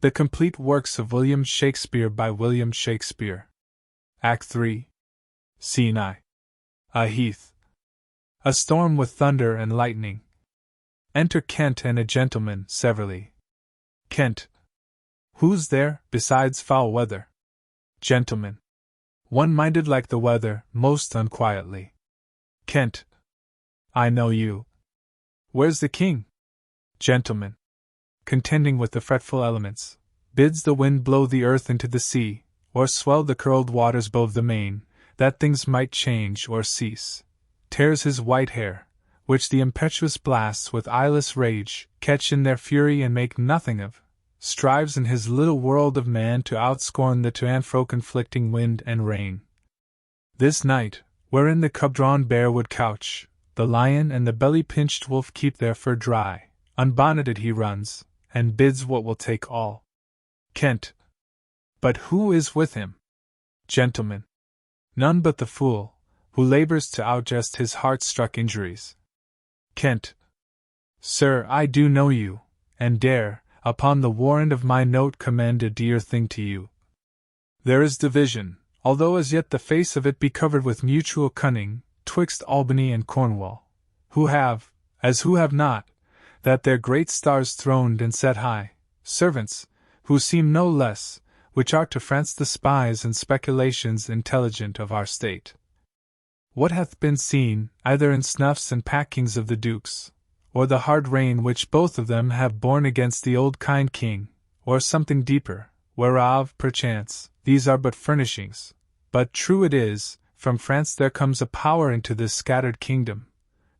The Complete Works of William Shakespeare by William Shakespeare. Act 3. Scene I. A heath. A storm with thunder and lightning. Enter Kent and a gentleman, severally. Kent. Who's there, besides foul weather? Gentleman. One-minded like the weather, most unquietly. Kent. I know you. Where's the king? Gentleman. Contending with the fretful elements, bids the wind blow the earth into the sea, or swell the curled waters above the main, that things might change or cease. Tears his white hair, which the impetuous blasts with eyeless rage catch in their fury and make nothing of, strives in his little world of man to outscorn the to and fro conflicting wind and rain. This night, wherein the cub-drawn bear would couch, the lion and the belly-pinched wolf keep their fur dry, unbonneted he runs, and bids what will take all. Kent. But who is with him? Gentleman. None but the fool, who labors to outjust his heart-struck injuries. Kent. Sir, I do know you, and dare, upon the warrant of my note, commend a dear thing to you. There is division, although as yet the face of it be covered with mutual cunning, twixt Albany and Cornwall, who have, as who have not, that their great stars throned and set high, servants, who seem no less, which are to France the spies and speculations intelligent of our state. What hath been seen, either in snuffs and packings of the dukes, or the hard reign which both of them have borne against the old kind king, or something deeper, whereof, perchance, these are but furnishings, but true it is, from France there comes a power into this scattered kingdom,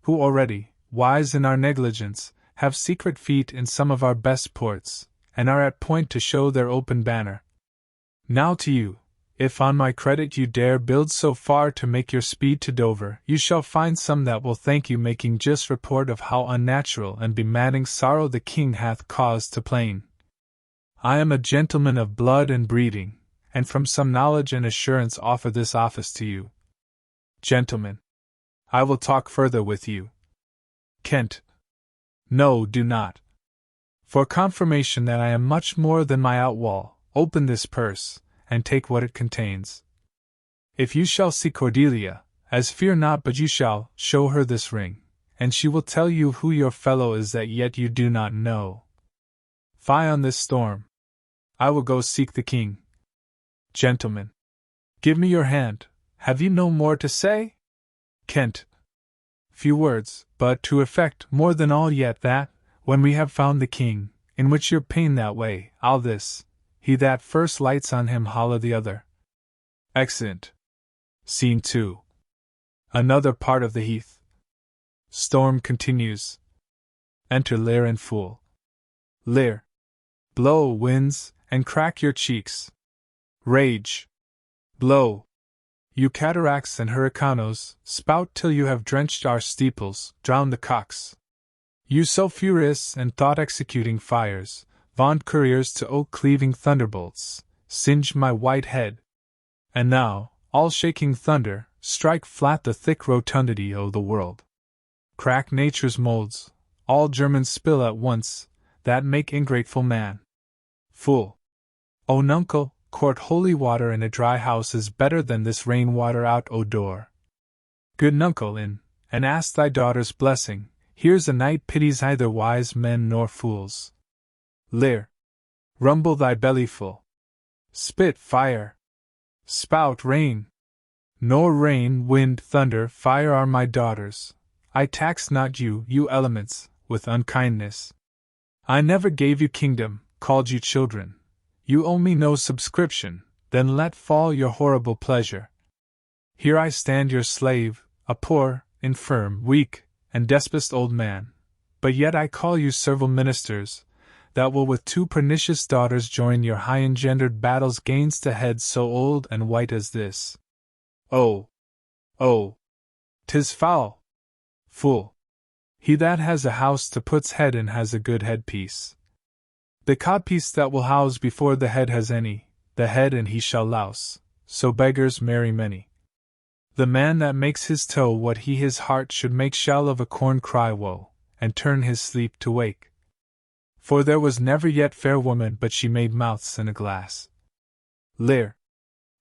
who already, wise in our negligence, have secret feet in some of our best ports, and are at point to show their open banner. Now to you, if on my credit you dare build so far to make your speed to Dover, you shall find some that will thank you, making just report of how unnatural and bemadding sorrow the king hath caused to plain. I am a gentleman of blood and breeding, and from some knowledge and assurance offer this office to you. Gentlemen. I will talk further with you. Kent. No, do not. For confirmation that I am much more than my outwall, open this purse, and take what it contains. If you shall see Cordelia, as fear not but you shall, show her this ring, and she will tell you who your fellow is that yet you do not know. Fie on this storm. I will go seek the king. Gentlemen. Give me your hand. Have you no more to say? Kent. Few words, but to effect more than all yet that, when we have found the king, in which you're pain that way, I'll this, he that first lights on him holla the other. Exeunt. Scene 2. Another part of the heath. Storm continues. Enter Lear and Fool. Lear. Blow, winds, and crack your cheeks. Rage. Blow. You cataracts and hurricanos, spout till you have drenched our steeples, drowned the cocks. You so furious and thought-executing fires, vaunt couriers to oak-cleaving thunderbolts, singe my white head. And now, all shaking thunder, strike flat the thick rotundity o' the world. Crack nature's moulds, all Germans spill at once, that make ingrateful man. Fool. O nuncle, court holy water in a dry house is better than this rain water out o' door. Good nuncle in, and ask thy daughter's blessing, here's a night pities either wise men nor fools. Lear. Rumble thy bellyful. Spit fire. Spout rain. Nor rain, wind, thunder, fire are my daughters. I tax not you, you elements, with unkindness. I never gave you kingdom, called you children. You owe me no subscription, then let fall your horrible pleasure. Here I stand your slave, a poor, infirm, weak, and despot old man, but yet I call you servile ministers, that will with two pernicious daughters join your high-engendered battles gainst a head so old and white as this. Oh! Oh! 'Tis foul! Fool! He that has a house to put's head in has a good headpiece. The codpiece that will house before the head has any, the head and he shall louse, so beggars marry many. The man that makes his toe what he his heart should make shall of a corn cry woe, and turn his sleep to wake. For there was never yet fair woman but she made mouths in a glass. LEAR.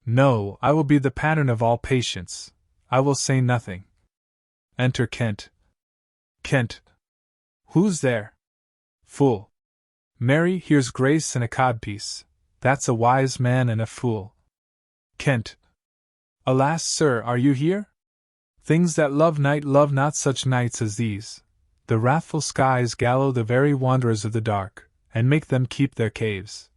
No, I will be the pattern of all patience. I will say nothing. Enter Kent. Kent. Who's there? Fool. Mary, here's grace and a codpiece. That's a wise man and a fool. Kent. Alas, sir, are you here? Things that love night love not such nights as these. The wrathful skies gallow the very wanderers of the dark, and make them keep their caves.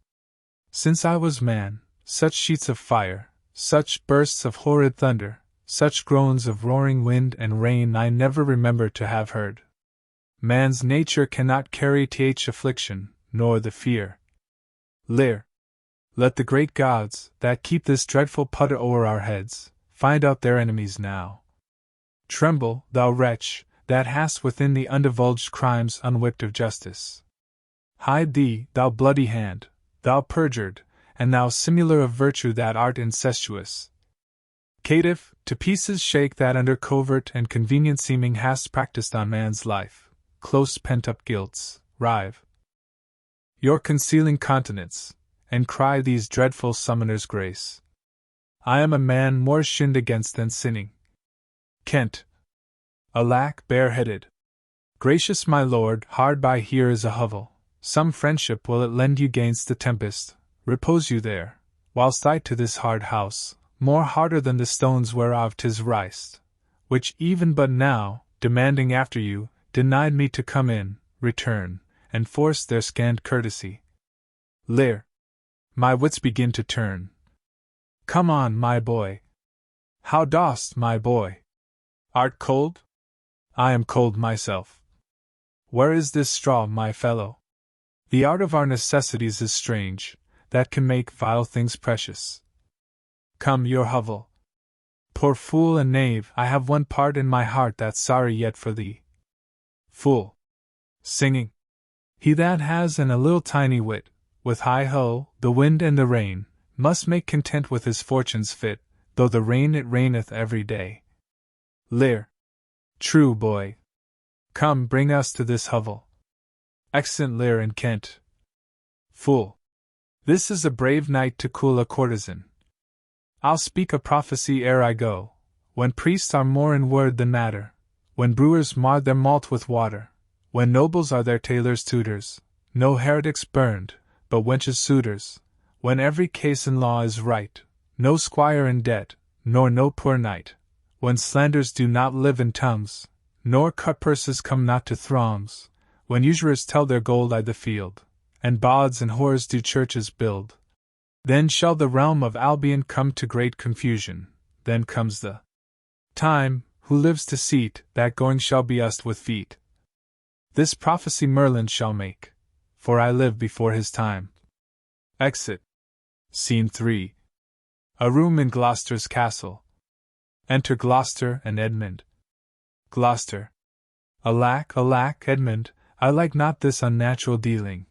Since I was man, such sheets of fire, such bursts of horrid thunder, such groans of roaring wind and rain I never remember to have heard. Man's nature cannot carry th affliction, nor the fear. LEAR. Let the great gods, that keep this dreadful putter o'er our heads, find out their enemies now. Tremble, thou wretch, that hast within thee undivulged crimes unwhipped of justice. Hide thee, thou bloody hand, thou perjured, and thou simuler of virtue that art incestuous. Caitiff, to pieces shake that under covert and convenient seeming hast practised on man's life, close pent-up guilts, rive your concealing countenance, and cry these dreadful summoners grace. I am a man more sinned against than sinning. Kent. Alack, bareheaded. Gracious my lord, hard by here is a hovel. Some friendship will it lend you gainst the tempest. Repose you there, whilst I to this hard house, more harder than the stones whereof 'tis riced, which even but now, demanding after you, denied me to come in, return, and forced their scant courtesy. LEAR. My wits begin to turn. Come on, my boy. How dost, my boy? Art cold? I am cold myself. Where is this straw, my fellow? The art of our necessities is strange, that can make vile things precious. Come, your hovel. Poor fool and knave, I have one part in my heart that's sorry yet for thee. Fool. Singing. He that has a little tiny wit, with hi-ho, the wind and the rain, must make content with his fortunes fit, though the rain it raineth every day. LEAR. True, boy. Come, bring us to this hovel. Exeunt Lear and Kent. Fool. This is a brave night to cool a courtesan. I'll speak a prophecy ere I go, when priests are more in word than matter, when brewers mar their malt with water, when nobles are their tailors' tutors, no heretics burned, but wenches' suitors, when every case in law is right, no squire in debt, nor no poor knight, when slanders do not live in tongues, nor cut purses come not to throngs, when usurers tell their gold I the field, and bawds and whores do churches build. Then shall the realm of Albion come to great confusion, then comes the time, who lives to see't, that going shall be used with feet. This prophecy Merlin shall make, for I live before his time. Exit. Scene 3. A room in Gloucester's castle. Enter Gloucester and Edmund. Gloucester. Alack, alack, Edmund, I like not this unnatural dealing.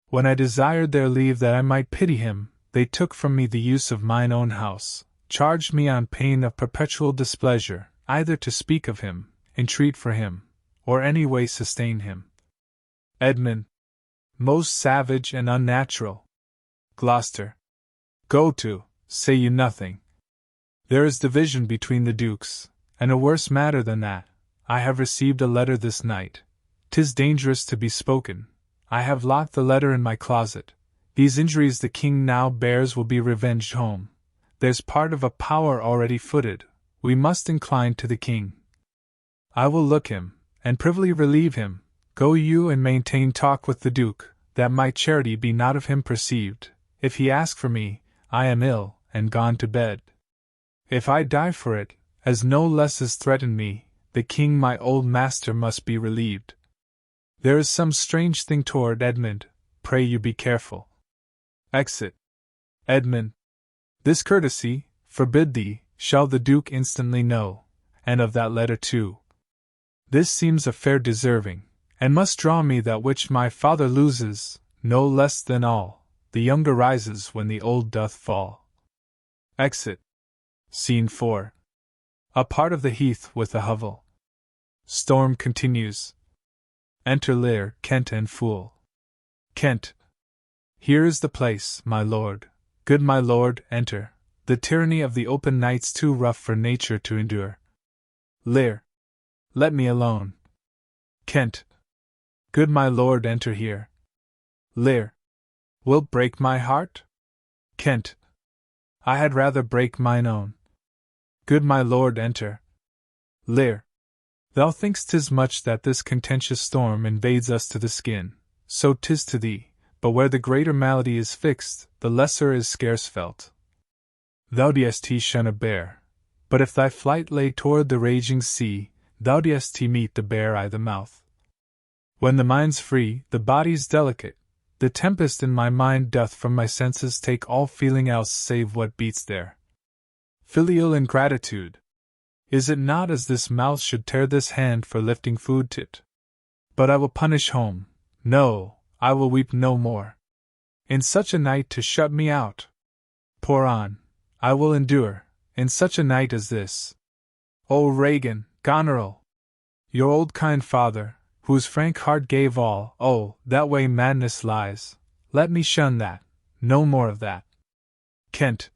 When I desired their leave that I might pity him, they took from me the use of mine own house, charged me on pain of perpetual displeasure, either to speak of him, entreat for him, or any way sustain him. Edmund. Most savage and unnatural. Gloucester. Go to, say you nothing. There is division between the dukes, and a worse matter than that. I have received a letter this night. 'Tis dangerous to be spoken. I have locked the letter in my closet. These injuries the king now bears will be revenged home. There's part of a power already footed. We must incline to the king. I will look him, and privily relieve him. Go you and maintain talk with the duke, that my charity be not of him perceived. If he ask for me, I am ill, and gone to bed. If I die for it, as no less is threatened me, the king my old master must be relieved. There is some strange thing toward Edmund, pray you be careful. Exit. Edmund. This courtesy, forbid thee, shall the duke instantly know, and of that letter too. This seems a fair deserving, and must draw me that which my father loses, no less than all, the younger rises when the old doth fall. Exit. Scene 4. A part of the heath with a hovel. Storm continues. Enter Lear, Kent and Fool. Kent. Here is the place, my lord. Good my lord, enter. The tyranny of the open night's too rough for nature to endure. Lear. Let me alone. Kent. Good my lord, enter here. Lear. Wilt break my heart? Kent. I had rather break mine own. Good my lord, enter. Lear. Thou think'st 'tis much that this contentious storm invades us to the skin, so 'tis to thee, but where the greater malady is fixed, the lesser is scarce felt. Thou dost he shun a bear, but if thy flight lay toward the raging sea, thou dost he meet the bear I the mouth. When the mind's free, the body's delicate, the tempest in my mind doth from my senses take all feeling else save what beats there. Filial ingratitude. Is it not as this mouth should tear this hand for lifting food tit? But I will punish home. No, I will weep no more. In such a night to shut me out. Pour on, I will endure, in such a night as this. O Regan, Goneril! Your old kind father, whose frank heart gave all, oh, that way madness lies. Let me shun that, no more of that. Kent.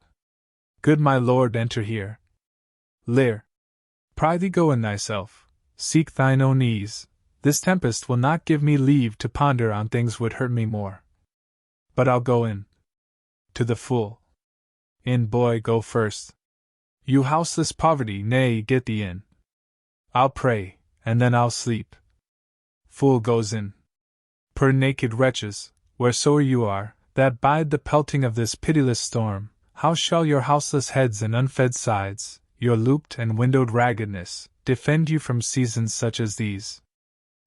Good my lord, enter here. Lear. Prithee go in thyself, seek thine own ease. This tempest will not give me leave to ponder on things would hurt me more. But I'll go in. To the fool. In, boy, go first. You houseless poverty, nay, get thee in. I'll pray, and then I'll sleep. Fool goes in. Poor naked wretches, wheresoe'er you are, that bide the pelting of this pitiless storm, how shall your houseless heads and unfed sides, your looped and windowed raggedness, defend you from seasons such as these?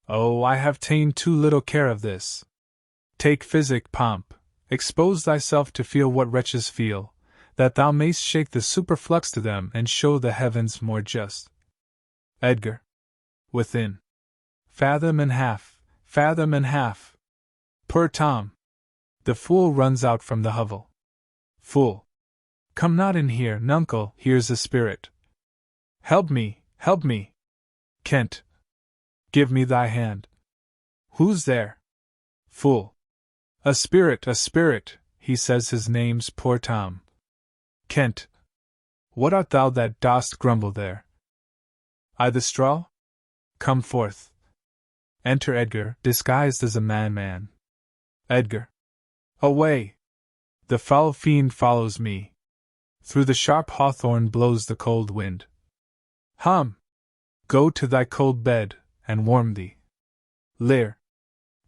Oh, I have ta'en too little care of this. Take physic, pomp, expose thyself to feel what wretches feel, that thou mayst shake the superflux to them and show the heavens more just. Edgar. Within. Fathom and half, fathom and half. Poor Tom. The fool runs out from the hovel. Fool. Come not in here, nuncle, here's a spirit. Help me, help me. Kent. Give me thy hand. Who's there? Fool. A spirit, he says his name's poor Tom. Kent. What art thou that dost grumble there? I the straw? Come forth. Enter Edgar, disguised as a man. Edgar. Away! The foul fiend follows me. Through the sharp hawthorn blows the cold wind. Hum! Go to thy cold bed, and warm thee. Lear.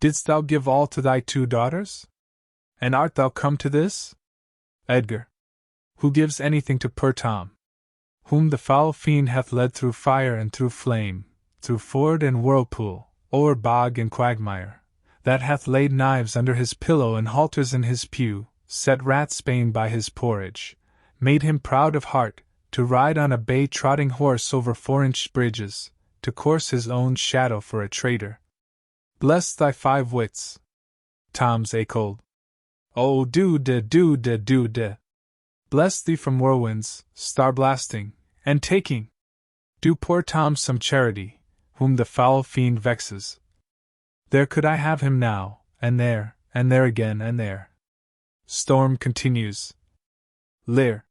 Didst thou give all to thy 2 daughters? And art thou come to this? Edgar. Who gives anything to poor Tom? Whom the foul fiend hath led through fire and through flame, through ford and whirlpool, o'er bog and quagmire, that hath laid knives under his pillow and halters in his pew, set ratsbane by his porridge, made him proud of heart, to ride on a bay-trotting horse over 4-inch bridges, to course his own shadow for a traitor. Bless thy 5 wits. Tom's a-cold. Oh, do-de. Bless thee from whirlwinds, star-blasting, and taking. Do poor Tom some charity, whom the foul fiend vexes. There could I have him now, and there again, and there. Storm continues. Lear.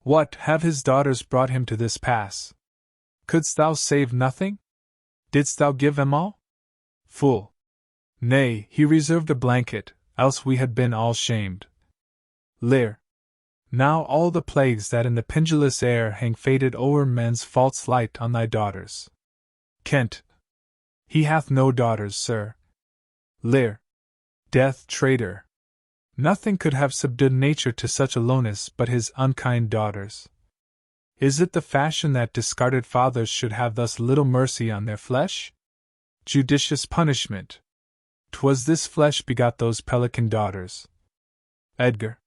What, have his daughters brought him to this pass? Couldst thou save nothing? Didst thou give them all? Fool. Nay, he reserved a blanket, else we had been all shamed. Lear. Now all the plagues that in the pendulous air hang faded o'er men's faults light on thy daughters. Kent. He hath no daughters, sir. Lear. Death, traitor. Nothing could have subdued nature to such aloneness but his unkind daughters. Is it the fashion that discarded fathers should have thus little mercy on their flesh? Judicious punishment. 'Twas this flesh begot those pelican daughters. Edgar.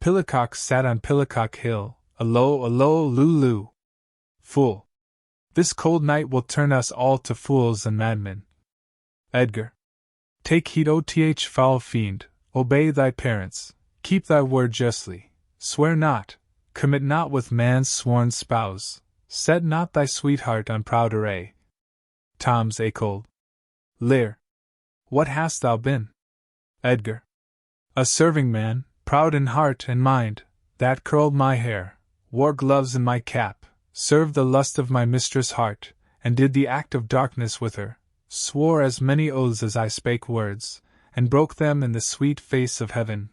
Pillicock sat on Pillicock Hill, alo, lulu. Fool. This cold night will turn us all to fools and madmen. Edgar. Take heed, oth foul fiend, obey thy parents, keep thy word justly, swear not, commit not with man's sworn spouse, set not thy sweetheart on proud array. Tom's a-cold. Lear. What hast thou been? Edgar. A serving man, proud in heart and mind, that curled my hair, wore gloves in my cap, served the lust of my mistress' heart, and did the act of darkness with her, swore as many oaths as I spake words, and broke them in the sweet face of heaven.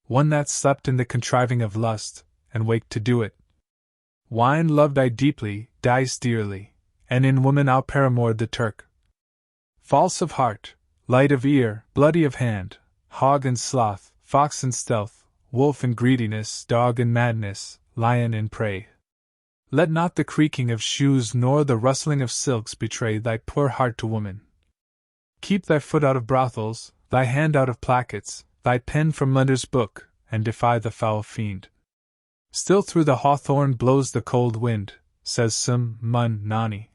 One that slept in the contriving of lust, and waked to do it. Wine loved I deeply, dice dearly, and in woman outparamored the Turk. False of heart, light of ear, bloody of hand, hog and sloth, fox in stealth, wolf in greediness, dog in madness, lion in prey. Let not the creaking of shoes nor the rustling of silks betray thy poor heart to woman. Keep thy foot out of brothels, thy hand out of plackets, thy pen from lender's book, and defy the foul fiend. Still through the hawthorn blows the cold wind, says some mun nani.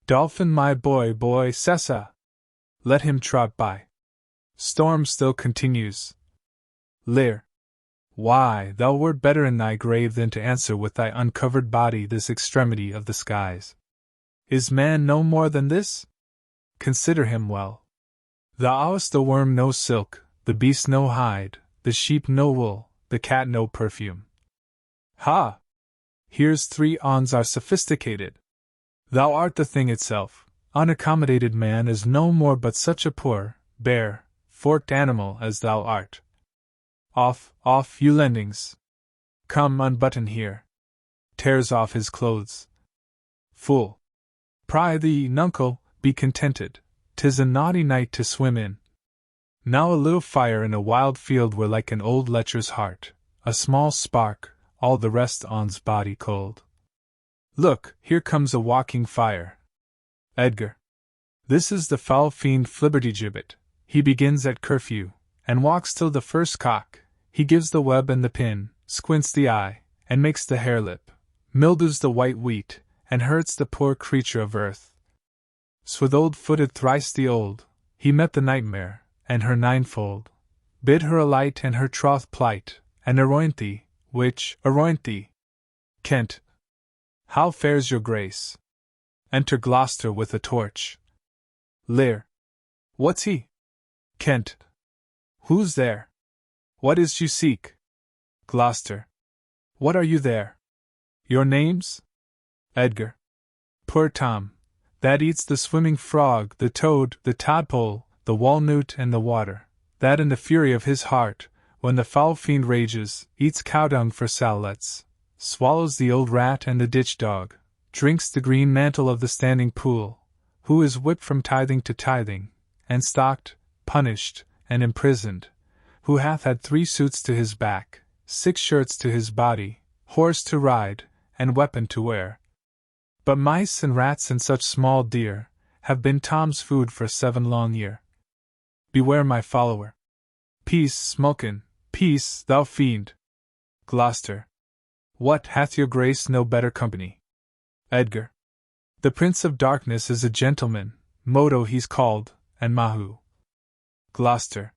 Dolphin my boy sessa. Let him trot by. Storm still continues. Lear. Why, thou wert better in thy grave than to answer with thy uncovered body this extremity of the skies. Is man no more than this? Consider him well. Thou owest the worm no silk, the beast no hide, the sheep no wool, the cat no perfume. Ha! Here's 3 ons are sophisticated. Thou art the thing itself. Unaccommodated man is no more but such a poor, bare, forked animal as thou art. Off, you lendings. Come, unbutton here. Tears off his clothes. Fool. Pry thee, nuncle, be contented, 'tis a naughty night to swim in. Now a little fire in a wild field were like an old lecher's heart, a small spark, all the rest on's body cold. Look, here comes a walking fire. Edgar. This is the foul fiend Flibbertigibbet. He begins at curfew, and walks till the first cock. He gives the web and the pin, squints the eye, and makes the hare lip, mildews the white wheat, and hurts the poor creature of earth. Swithold-footed thrice the old, he met the nightmare, and her ninefold, bid her alight and her troth plight, and Arointhe, which, Arointhe. Kent. How fares your grace? Enter Gloucester with a torch. Lear. What's he? Kent. Who's there? What is you seek? Gloucester. What are you there? Your names? Edgar. Poor Tom, that eats the swimming frog, the toad, the tadpole, the walnut, and the water, that in the fury of his heart, when the foul fiend rages, eats cow-dung for sallets, swallows the old rat and the ditch dog, drinks the green mantle of the standing pool, who is whipped from tithing to tithing, and stocked, punished, and imprisoned, who hath had 3 suits to his back, 6 shirts to his body, horse to ride, and weapon to wear. But mice and rats and such small deer have been Tom's food for 7 long year. Beware my follower. Peace, Smulkin, peace, thou fiend. Gloucester. What, hath your grace no better company? Edgar. The Prince of Darkness is a gentleman, Modo he's called, and Mahu. Gloucester.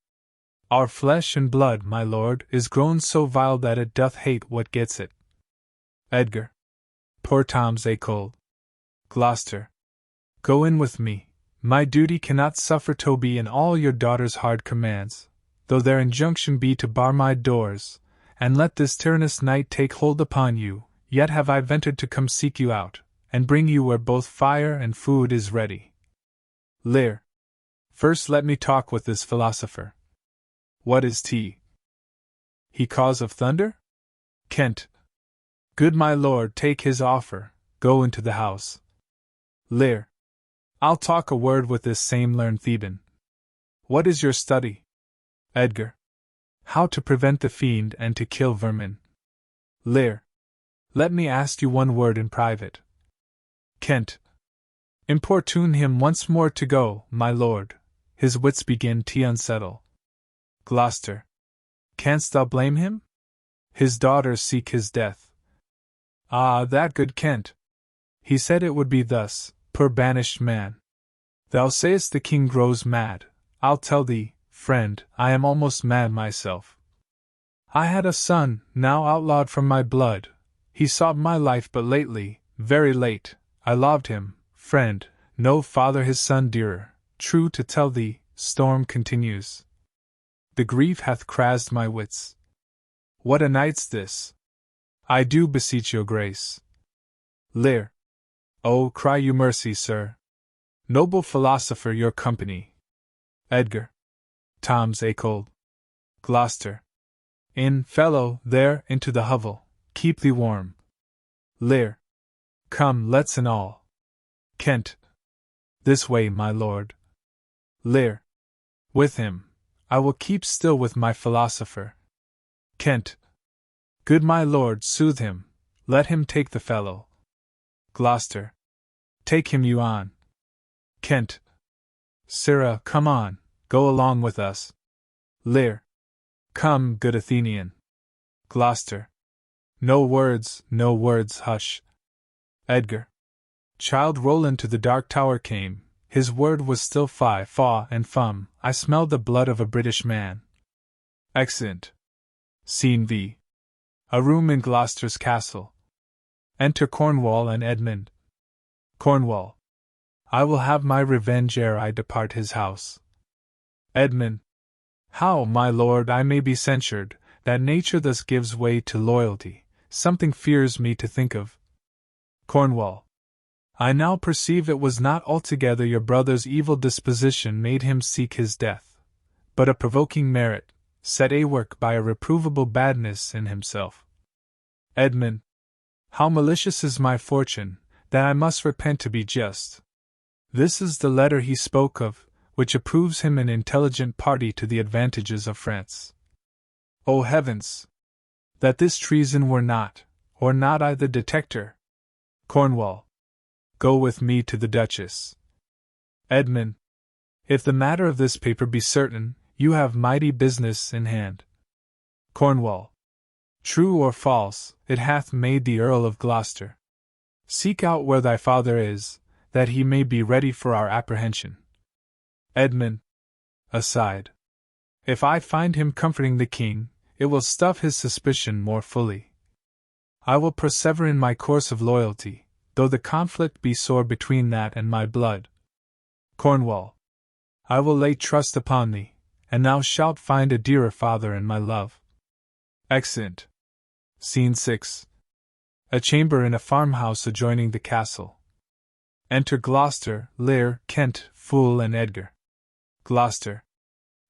Our flesh and blood, my lord, is grown so vile that it doth hate what gets it. Edgar. Poor Tom's a cold. Gloucester. Go in with me. My duty cannot suffer Toby and all your daughter's hard commands, though their injunction be to bar my doors, and let this tyrannous night take hold upon you, yet have I ventured to come seek you out, and bring you where both fire and food is ready. Lear. First let me talk with this philosopher. What is tea? He cause of thunder? Kent. Good my lord, take his offer, go into the house. Lear. I'll talk a word with this same learned Theban. What is your study? Edgar. How to prevent the fiend and to kill vermin. Lear. Let me ask you one word in private. Kent. Importune him once more to go, my lord. His wits begin to unsettle. Gloucester. Canst thou blame him? His daughters seek his death. Ah, that good Kent. He said it would be thus, poor banished man. Thou sayest the king grows mad. I'll tell thee, friend, I am almost mad myself. I had a son, now outlawed from my blood. He sought my life but lately, very late. I loved him, friend, no father his son dearer. True to tell thee, storm continues. The grief hath crazed my wits. What a night's this! I do beseech your grace. Lear. Oh, cry you mercy, sir. Noble philosopher, your company. Edgar. Tom's a cold. Gloucester. In, fellow, there, into the hovel, keep thee warm. Lear. Come, let's in all. Kent. This way, my lord. Lear. With him. I will keep still with my philosopher. Kent. Good my lord, soothe him, let him take the fellow. Gloucester. Take him you on. Kent. Sirrah, come on, go along with us. Lear. Come, good Athenian. Gloucester. No words, hush. Edgar. Childe Roland to the dark tower came, his word was still fi, faw, and fum, I smelled the blood of a British man. Exeunt. Scene V. A room in Gloucester's castle. Enter Cornwall and Edmund. Cornwall. I will have my revenge ere I depart his house. Edmund. How, my lord, I may be censured, that nature thus gives way to loyalty, something fears me to think of. Cornwall. I now perceive it was not altogether your brother's evil disposition made him seek his death, but a provoking merit, set a work by a reprovable badness in himself. Edmund. How malicious is my fortune, that I must repent to be just. This is the letter he spoke of, which approves him an intelligent party to the advantages of France. O heavens! That this treason were not, or not I the detector. Cornwall. Go with me to the Duchess. Edmund. If the matter of this paper be certain, you have mighty business in hand. Cornwall. True or false, it hath made the Earl of Gloucester. Seek out where thy father is, that he may be ready for our apprehension. Edmund. Aside. If I find him comforting the king, it will stuff his suspicion more fully. I will persevere in my course of loyalty, though the conflict be sore between that and my blood. Cornwall. I will lay trust upon thee, and thou shalt find a dearer father in my love. Exeunt. Scene 6. A chamber in a farmhouse adjoining the castle. Enter Gloucester, Lear, Kent, Fool, and Edgar. Gloucester.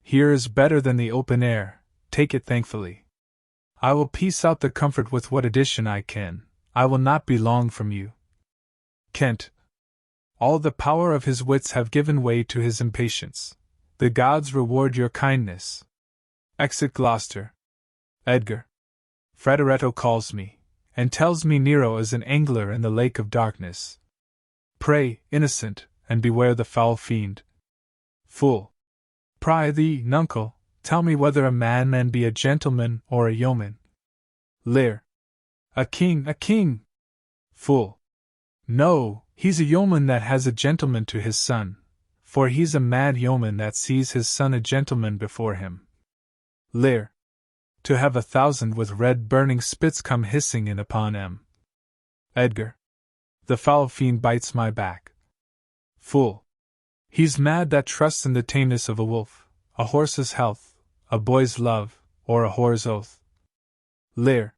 Here is better than the open air, take it thankfully. I will piece out the comfort with what addition I can, I will not be long from you. Kent. All the power of his wits have given way to his impatience. The gods reward your kindness. Exit Gloucester. Edgar. Frateretto calls me, and tells me Nero is an angler in the lake of darkness. Pray, innocent, and beware the foul fiend. Fool. Pry thee, nuncle, tell me whether a man be a gentleman or a yeoman. Lear. A king, a king! Fool. No, he's a yeoman that has a gentleman to his son, for he's a mad yeoman that sees his son a gentleman before him. Lear. To have 1,000 with red burning spits come hissing in upon em. Edgar. The foul fiend bites my back. Fool. He's mad that trusts in the tameness of a wolf, a horse's health, a boy's love, or a whore's oath. Lear.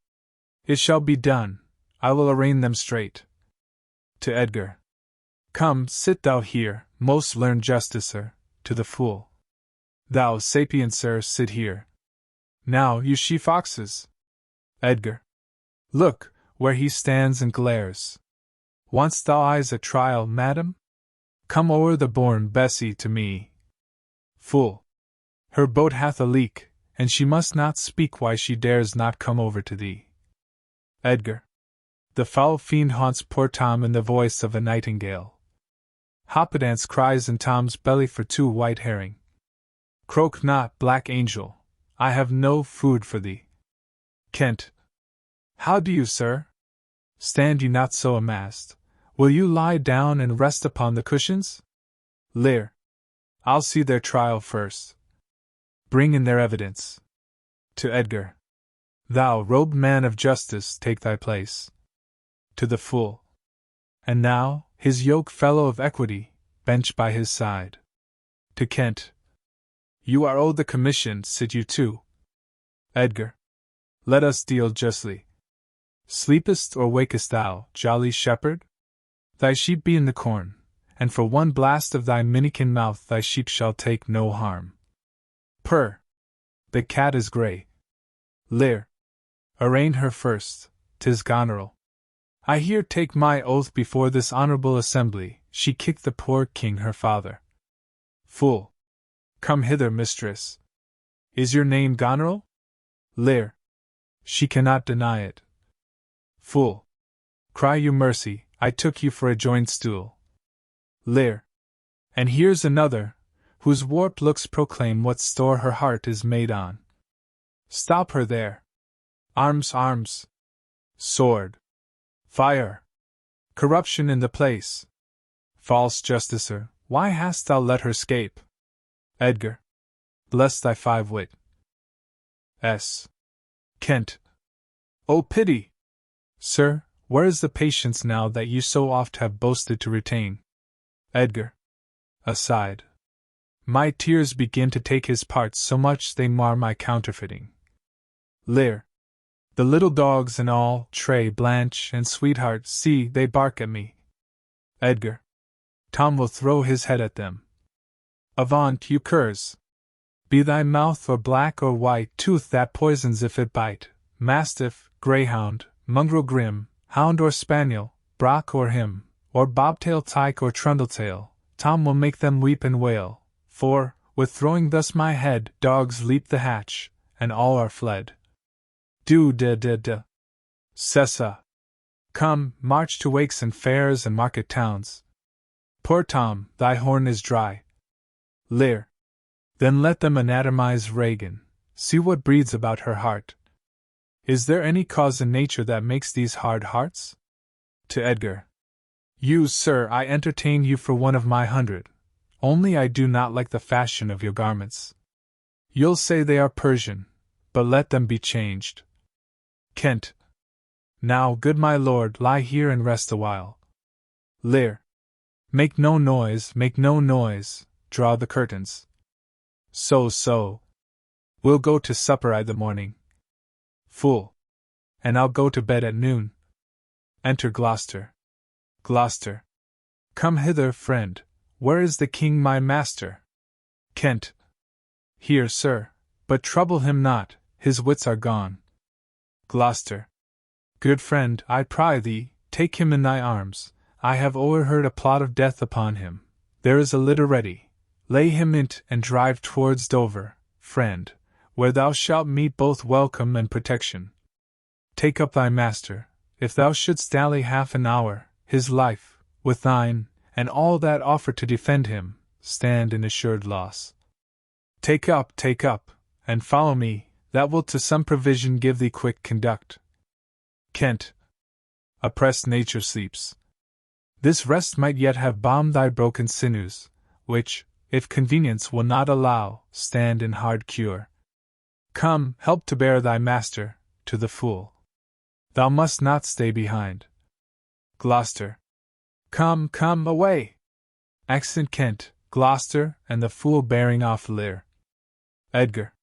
It shall be done, I will arraign them straight. To Edgar. Come, sit thou here, most learned justicer, to the fool. Thou, sapient sir, sit here. Now, you she-foxes. Edgar. Look, where he stands and glares. Want'st thou eyes at trial, madam? Come o'er the bourne, Bessie, to me. Fool. Her boat hath a leak, and she must not speak why she dares not come over to thee. Edgar. The foul fiend haunts poor Tom in the voice of a nightingale. Hoppedance cries in Tom's belly for 2 white herring. Croak not, black angel, I have no food for thee. Kent. How do you, sir? Stand you not so amassed. Will you lie down and rest upon the cushions? Lear. I'll see their trial first. Bring in their evidence. To Edgar. Thou, robed man of justice, take thy place. To the fool. And now, his yoke fellow of equity, bench by his side. To Kent. You are owed the commission, sit you too. Edgar. Let us deal justly. Sleepest or wakest thou, jolly shepherd? Thy sheep be in the corn, and for one blast of thy minikin mouth thy sheep shall take no harm. Purr. The cat is grey. Lear. Arraign her first, 'tis Goneril. I here take my oath before this honourable assembly, she kicked the poor king her father. Fool. Come hither, mistress. Is your name Goneril? Lear. She cannot deny it. Fool. Cry you mercy, I took you for a joined stool. Lear. And here's another, whose warped looks proclaim what store her heart is made on. Stop her there. Arms, arms. Sword. Fire. Corruption in the place. False justicer, why hast thou let her scape? Edgar. Bless thy 5-wit. S. Kent. Oh pity! Sir, where is the patience now that you so oft have boasted to retain? Edgar. Aside. My tears begin to take his part so much they mar my counterfeiting. Lear. The little dogs and all, Tray, Blanche, and Sweetheart, see, they bark at me. Edgar. Tom will throw his head at them. Avaunt, you curs! Be thy mouth or black or white, tooth that poisons if it bite, mastiff, greyhound, mongrel grim, hound or spaniel, brock or him, or bobtail tyke or trundletail, Tom will make them weep and wail, for, with throwing thus my head, dogs leap the hatch, and all are fled. Do-da-da-da. Cessa. Come, march to wakes and fairs and market towns. Poor Tom, thy horn is dry. Lear. Then let them anatomize Regan, see what breathes about her heart. Is there any cause in nature that makes these hard hearts? To Edgar. You, sir, I entertain you for one of my 100, only I do not like the fashion of your garments. You'll say they are Persian, but let them be changed. Kent. Now, good my lord, lie here and rest awhile. Lear. Make no noise, draw the curtains. So. We'll go to supper I' the morning. Fool. And I'll go to bed at noon. Enter Gloucester. Gloucester. Come hither, friend. Where is the king my master? Kent. Here, sir, but trouble him not, his wits are gone. Gloucester. Good friend, I pry thee, take him in thy arms. I have o'erheard a plot of death upon him. There is a litter ready. Lay him in't and drive towards Dover, friend, where thou shalt meet both welcome and protection. Take up thy master, if thou shouldst dally half an hour, his life, with thine, and all that offer to defend him, stand in assured loss. Take up, and follow me, that will to some provision give thee quick conduct. Kent. Oppressed nature sleeps. This rest might yet have balmed thy broken sinews, which, if convenience will not allow, stand in hard cure. Come, help to bear thy master, to the fool. Thou must not stay behind. Gloucester. Come, away! Accent Kent, Gloucester, and the fool bearing off Lear. Edgar.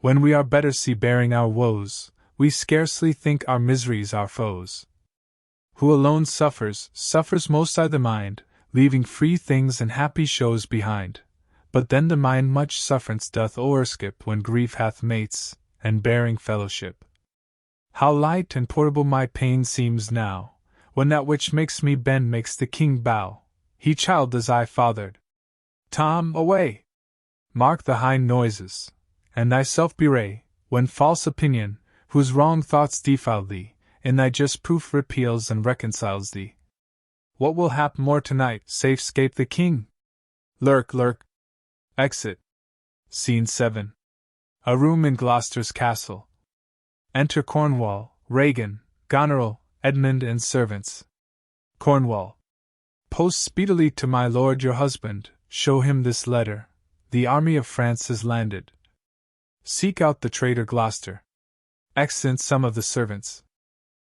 When we are better see bearing our woes, we scarcely think our miseries our foes. Who alone suffers most I' the mind, leaving free things and happy shows behind. But then the mind much sufferance doth o'erskip when grief hath mates, and bearing fellowship. How light and portable my pain seems now, when that which makes me bend makes the king bow, he child as I fathered. Tom, away! Mark the high noises, and thyself bewray, when false opinion, whose wrong thoughts defile thee, in thy just proof repeals and reconciles thee. What will hap more tonight, safe 'scape the king? Lurk. Exit. Scene 7. A room in Gloucester's castle. Enter Cornwall, Regan, Goneril, Edmund, and servants. Cornwall. Post speedily to my lord your husband, show him this letter. The army of France has landed. Seek out the traitor Gloucester. Exeunt some of the servants.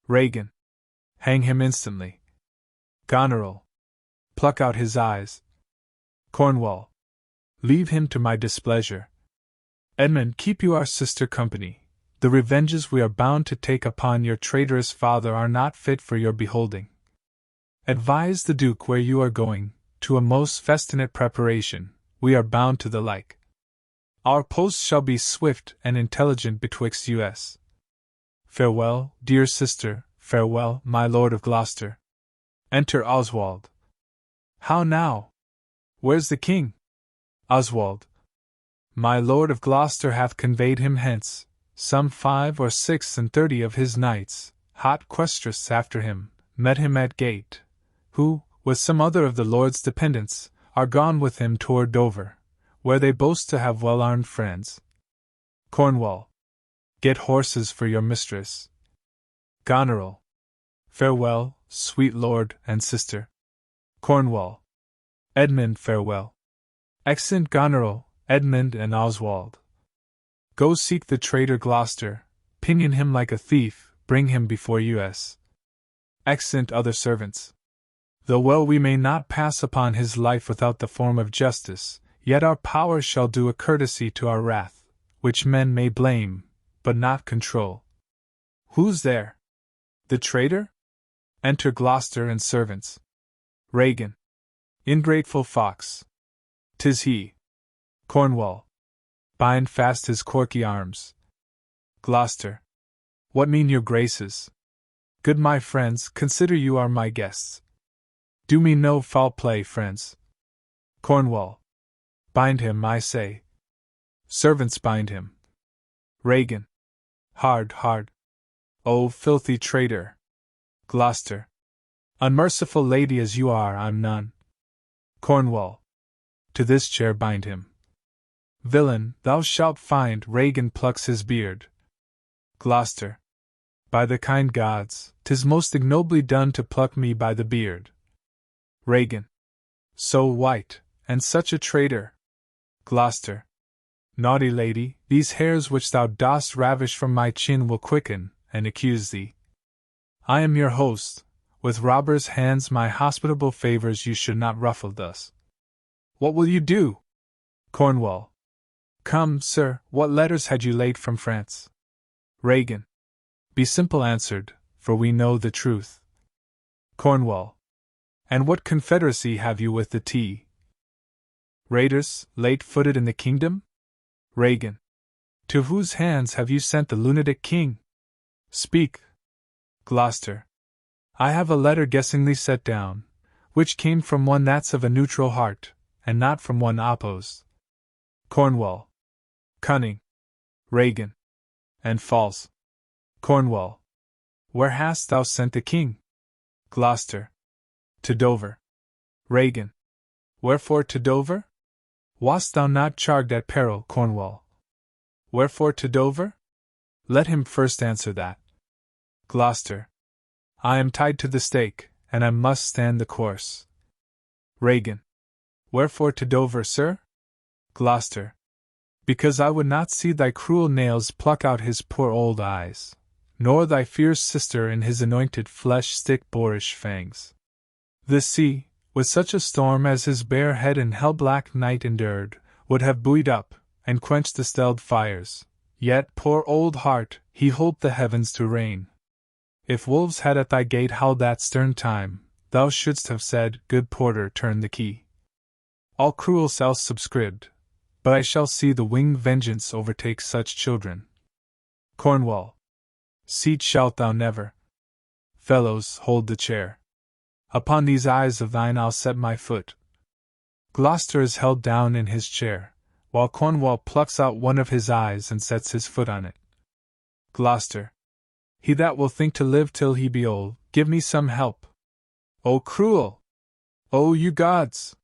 Regan. Hang him instantly. Goneril. Pluck out his eyes. Cornwall. Leave him to my displeasure. Edmund, keep you our sister company. The revenges we are bound to take upon your traitorous father are not fit for your beholding. Advise the Duke where you are going, to a most festinate preparation, we are bound to the like. Our post shall be swift and intelligent betwixt us. Farewell, dear sister, farewell, my lord of Gloucester. Enter Oswald. How now? Where's the king? Oswald. My lord of Gloucester hath conveyed him hence, some 5 or 36 of his knights, hot questress after him, met him at gate, who, with some other of the lord's dependents, are gone with him toward Dover, where they boast to have well-armed friends. Cornwall. Get horses for your mistress. Goneril. Farewell, sweet lord and sister. Cornwall. Edmund, farewell. Exeunt Goneril, Edmund, and Oswald. Go seek the traitor Gloucester, pinion him like a thief, bring him before us. Exeunt other servants. Though well we may not pass upon his life without the form of justice, yet our power shall do a courtesy to our wrath, which men may blame, but not control. Who's there? The traitor? Enter Gloucester and servants. Regan. Ingrateful fox. 'Tis he. Cornwall. Bind fast his corky arms. Gloucester. What mean your graces? Good my friends, consider you are my guests. Do me no foul play, friends. Cornwall. Bind him, I say. Servants, bind him. Regan. Hard, hard. O filthy traitor. Gloucester. Unmerciful lady as you are, I'm none. Cornwall. To this chair bind him. Villain, thou shalt find. Regan plucks his beard. Gloucester. By the kind gods, 'tis most ignobly done to pluck me by the beard. Regan. So white, and such a traitor. Gloucester. Naughty lady, these hairs which thou dost ravish from my chin will quicken, and accuse thee. I am your host, with robbers' hands my hospitable favors you should not ruffle thus. What will you do? Cornwall. Come, sir, what letters had you late from France? Regan. Be simple answered, for we know the truth. Cornwall. And what confederacy have you with the T? Raiders, late-footed in the kingdom? Regan. To whose hands have you sent the lunatic king? Speak. Gloucester. I have a letter guessingly set down, which came from one that's of a neutral heart, and not from one opposed. Cornwall. Cunning. Regan. And false. Cornwall. Where hast thou sent the king? Gloucester. To Dover. Regan. Wherefore to Dover? Wast thou not charged at peril, Cornwall? Wherefore to Dover? Let him first answer that. Gloucester. I am tied to the stake, and I must stand the course. Regan. Wherefore to Dover, sir? Gloucester. Because I would not see thy cruel nails pluck out his poor old eyes, nor thy fierce sister in his anointed flesh stick boorish fangs. The sea, with such a storm as his bare head and hell-black night endured, would have buoyed up, and quenched the stelled fires, yet, poor old heart, he hoped the heavens to rain. If wolves had at thy gate howled that stern time, thou shouldst have said, Good porter, turn the key. All cruel else subscribed, but I shall see the winged vengeance overtake such children. Cornwall. Seat shalt thou never. Fellows, hold the chair. Upon these eyes of thine I'll set my foot. Gloucester is held down in his chair, while Cornwall plucks out one of his eyes and sets his foot on it. Gloucester. He that will think to live till he be old, give me some help. O cruel! O you gods!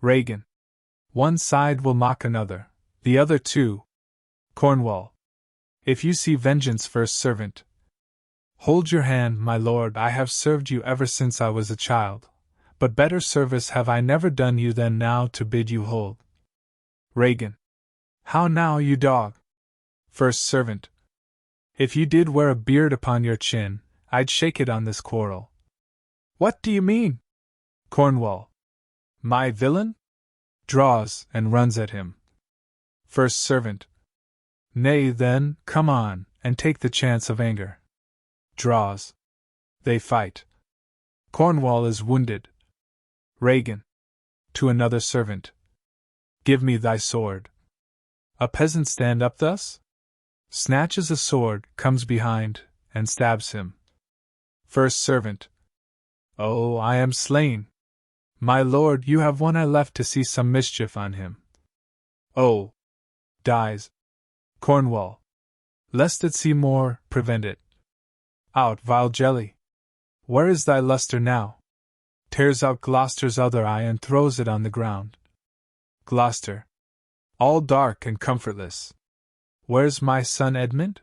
Regan. One side will mock another, the other too. Cornwall. If you see vengeance first, servant. Hold your hand, my lord, I have served you ever since I was a child, but better service have I never done you than now to bid you hold. Regan. How now, you dog? First servant. If you did wear a beard upon your chin, I'd shake it on this quarrel. What do you mean? Cornwall. My villain? Draws, and runs at him. First servant. Nay, then, come on, and take the chance of anger. Draws. They fight. Cornwall is wounded. Regan. To another servant. Give me thy sword. A peasant stand up thus? Snatches a sword, comes behind, and stabs him. First servant. Oh, I am slain. My lord, you have one eye left to see some mischief on him. Oh. Dies. Cornwall. Lest it see more, prevent it. Out, vile jelly. Where is thy lustre now? Tears out Gloucester's other eye and throws it on the ground. Gloucester. All dark and comfortless. Where's my son Edmund?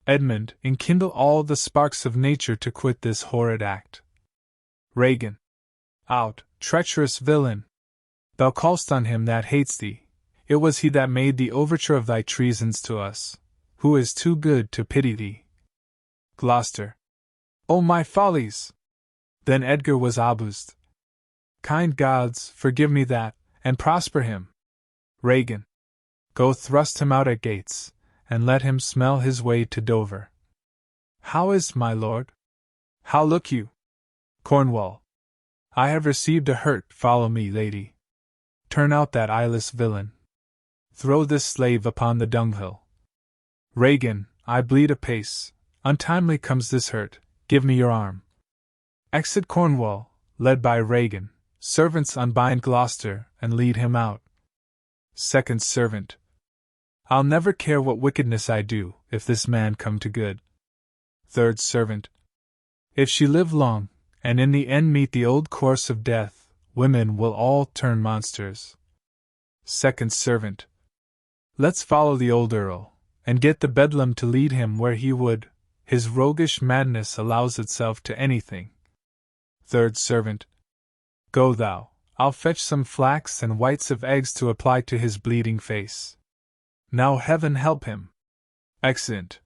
Edmund, enkindle all the sparks of nature to quit this horrid act. Regan. Out, treacherous villain! Thou call'st on him that hates thee. It was he that made the overture of thy treasons to us, who is too good to pity thee. Gloucester. O my follies! Then Edgar was abused. Kind gods, forgive me that, and prosper him. Regan. Go thrust him out at gates, and let him smell his way to Dover. How is my lord? How look you? Cornwall. I have received a hurt, follow me, lady. Turn out that eyeless villain. Throw this slave upon the dunghill. Regan, I bleed apace, untimely comes this hurt, give me your arm. Exit Cornwall, led by Regan, servants unbind Gloucester, and lead him out. Second servant. I'll never care what wickedness I do, if this man come to good. Third servant. If she live long, and in the end meet the old course of death, women will all turn monsters. Second servant. Let's follow the old Earl, and get the Bedlam to lead him where he would. His roguish madness allows itself to anything. Third servant. Go thou, I'll fetch some flax and whites of eggs to apply to his bleeding face. Now heaven help him. Exeunt.